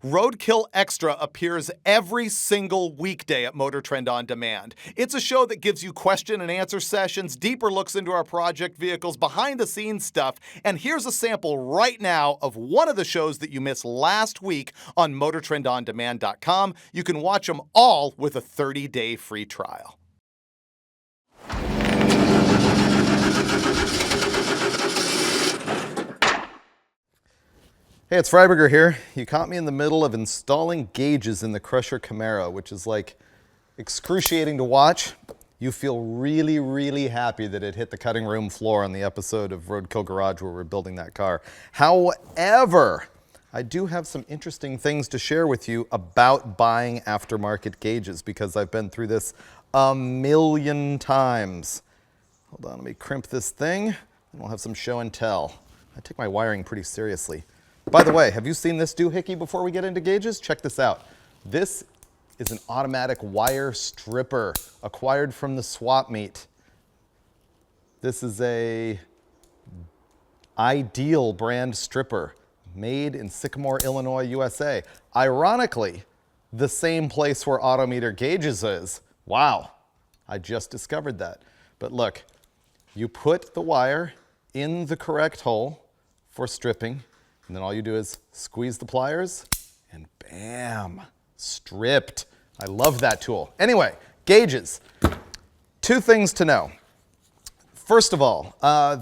Roadkill Extra appears every single weekday at MotorTrend On Demand. It's a show that gives you question and answer sessions, deeper looks into our project vehicles, behind the scenes stuff, and here's a sample right now of one of the shows that you missed last week on MotorTrendOnDemand.com. You can watch them all with a 30-day free trial. Hey, it's Freiburger here. You caught me in the middle of installing gauges in the Crusher Camaro, which is like excruciating to watch. You feel really, really happy that it hit the cutting room floor on the episode of Roadkill Garage where we're building that car. However, I do have some interesting things to share with you about buying aftermarket gauges because I've been through this a million times. Hold on, let me crimp this thing and we'll have some show and tell. I take my wiring pretty seriously. By the way, have you seen this doohickey before we get into gauges? Check this out. This is an automatic wire stripper acquired from the swap meet. This is a Ideal brand stripper made in Sycamore, Illinois, USA. Ironically, the same place where Autometer Gauges is. Wow, I just discovered that. But look, you put the wire in the correct hole for stripping, and then all you do is squeeze the pliers and bam, stripped. I love that tool. Anyway, gauges. Two things to know. First of all,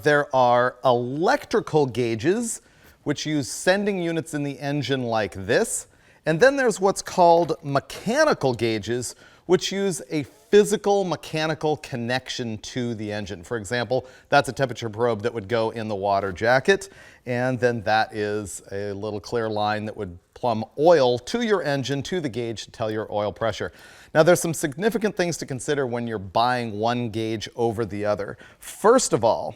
there are electrical gauges which use sending units in the engine like this. And then there's what's called mechanical gauges, which use a physical mechanical connection to the engine. For example, that's a temperature probe that would go in the water jacket, and then that is a little clear line that would plumb oil to your engine, to the gauge to tell your oil pressure. Now there's some significant things to consider when you're buying one gauge over the other. First of all,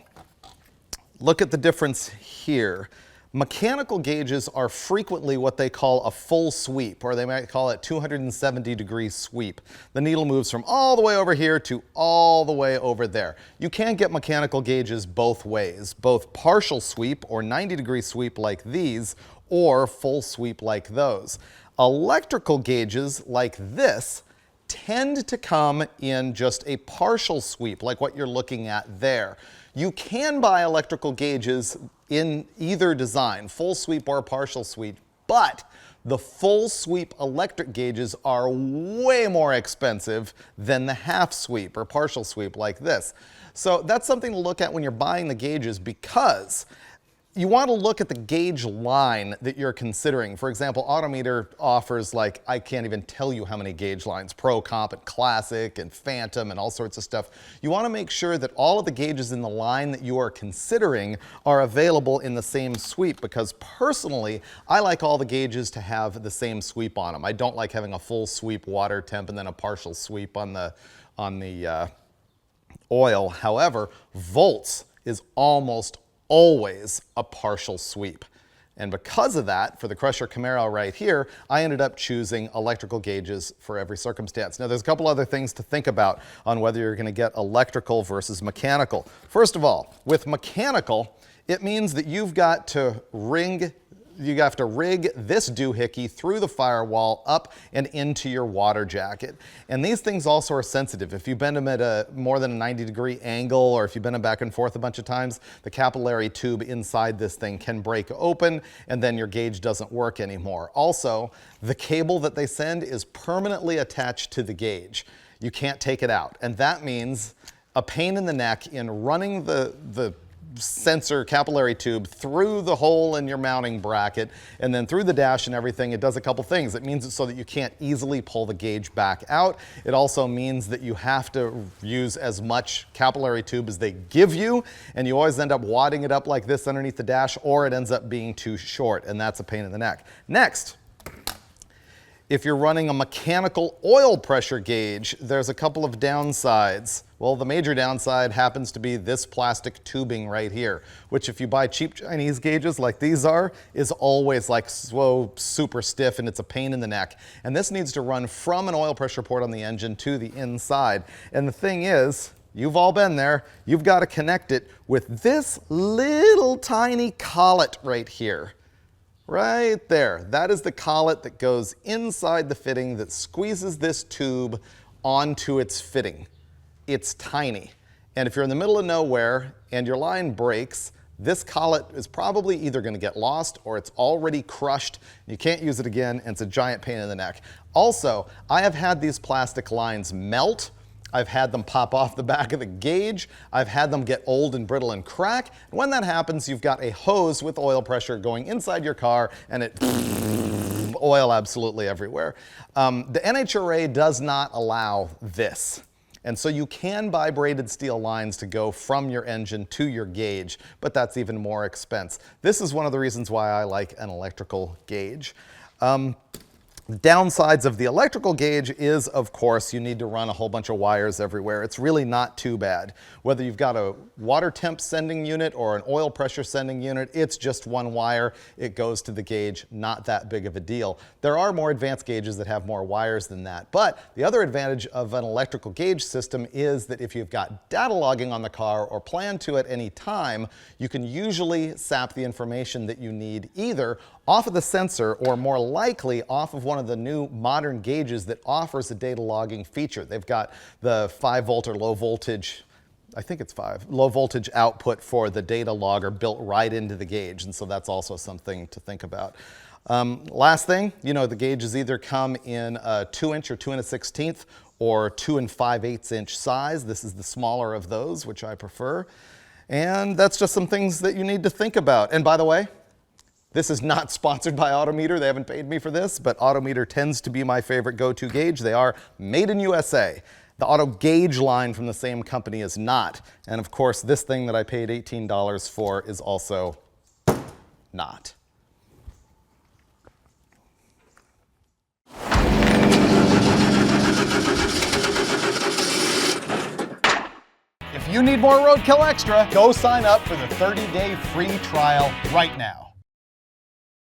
look at the difference here. Mechanical gauges are frequently what they call a full sweep, or they might call it 270-degree sweep. The needle moves from all the way over here to all the way over there. You can get mechanical gauges both ways, both partial sweep or 90-degree sweep like these, or full sweep like those. Electrical gauges like this tend to come in just a partial sweep, like what you're looking at there. You can buy electrical gauges in either design, full sweep or partial sweep, but the full sweep electric gauges are way more expensive than the half sweep or partial sweep like this. So that's something to look at when you're buying the gauges, because you want to look at the gauge line that you're considering. For example, Autometer offers, like, I can't even tell you how many gauge lines, Pro, Comp, and Classic, and Phantom, and all sorts of stuff. You want to make sure that all of the gauges in the line that you are considering are available in the same sweep, because personally, I like all the gauges to have the same sweep on them. I don't like having a full sweep water temp and then a partial sweep on the oil. However, volts is almost always a partial sweep. And because of that, for the Crusher Camaro right here, I ended up choosing electrical gauges for every circumstance. Now there's a couple other things to think about on whether you're going to get electrical versus mechanical. First of all, with mechanical, it means that you've got to rig this doohickey through the firewall up and into your water jacket. And these things also are sensitive. If you bend them at a more than a 90-degree angle, or if you bend them back and forth a bunch of times, the capillary tube inside this thing can break open and then your gauge doesn't work anymore. Also, the cable that they send is permanently attached to the gauge. You can't take it out. And that means a pain in the neck in running the sensor capillary tube through the hole in your mounting bracket and then through the dash and everything. It does a couple things. It means it so that you can't easily pull the gauge back out. It also means that you have to use as much capillary tube as they give you, and you always end up wadding it up like this underneath the dash, or it ends up being too short, and that's a pain in the neck. Next, if you're running a mechanical oil pressure gauge, there's a couple of downsides. Well, the major downside happens to be this plastic tubing right here, which if you buy cheap Chinese gauges like these are, is always like so super stiff and it's a pain in the neck. And this needs to run from an oil pressure port on the engine to the inside. And the thing is, you've all been there, you've got to connect it with this little tiny collet right here. Right there. That is the collet that goes inside the fitting that squeezes this tube onto its fitting. It's tiny. And if you're in the middle of nowhere and your line breaks, this collet is probably either going to get lost or it's already crushed. You can't use it again, and it's a giant pain in the neck. Also, I have had these plastic lines melt. I've had them pop off the back of the gauge. I've had them get old and brittle and crack. And when that happens, you've got a hose with oil pressure going inside your car, and it oil absolutely everywhere. The NHRA does not allow this. And so you can buy braided steel lines to go from your engine to your gauge, but that's even more expense. This is one of the reasons why I like an electrical gauge. Downsides of the electrical gauge is, of course, you need to run a whole bunch of wires everywhere. It's really not too bad. Whether you've got a water temp sending unit or an oil pressure sending unit, it's just one wire. It goes to the gauge, not that big of a deal. There are more advanced gauges that have more wires than that. But the other advantage of an electrical gauge system is that if you've got data logging on the car or plan to at any time, you can usually sap the information that you need either off of the sensor or more likely off of one of the new modern gauges that offers a data logging feature. They've got the 5-volt or low voltage, I think it's 5, low voltage output for the data logger built right into the gauge, and so that's also something to think about. Last thing, you know, the gauges either come in a 2-inch or 2 1/16 or 2 5/8 inch size. This is the smaller of those, which I prefer. And that's just some things that you need to think about. And by the way, this is not sponsored by Autometer. They haven't paid me for this, but Autometer tends to be my favorite go-to gauge. They are made in USA. The Auto Gauge line from the same company is not. And of course, this thing that I paid $18 for is also not. If you need more Roadkill Extra, go sign up for the 30-day free trial right now.